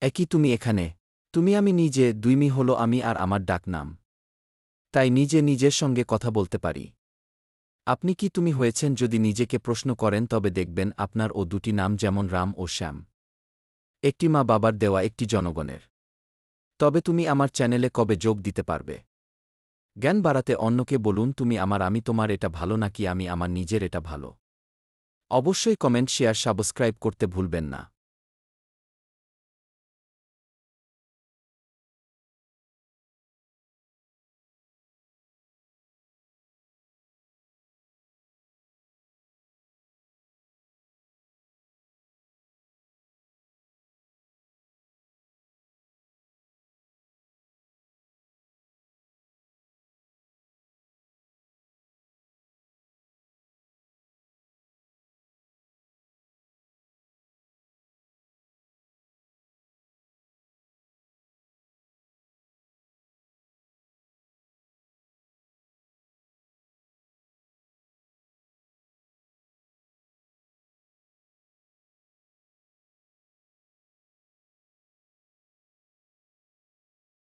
একই তুমি এখানে। তুমি আমি নিজে, দুইমি হলো আমি আর আমার ডাক নাম। তাই নিজে নিজের সঙ্গে কথা বলতে পারি। আপনি কি তুমি হয়েছেন যদি নিজেকে প্রশ্ন করেন তবে দেখবেন আপনার ও দুটি নাম যেমন রাম ও শ্যাম। একটি মা বাবার দেওয়া, একটি জনগণের। তবে তুমি আমার চ্যানেলে কবে যোগ দিতে পারবে? জ্ঞান বাড়াতে অন্যকে বলুন তুমি আমার, আমি তোমার, এটা ভালো নাকি আমি আমার নিজের, এটা ভালো। অবশ্যই কমেন্ট, শেয়ার, সাবস্ক্রাইব করতে ভুলবেন না।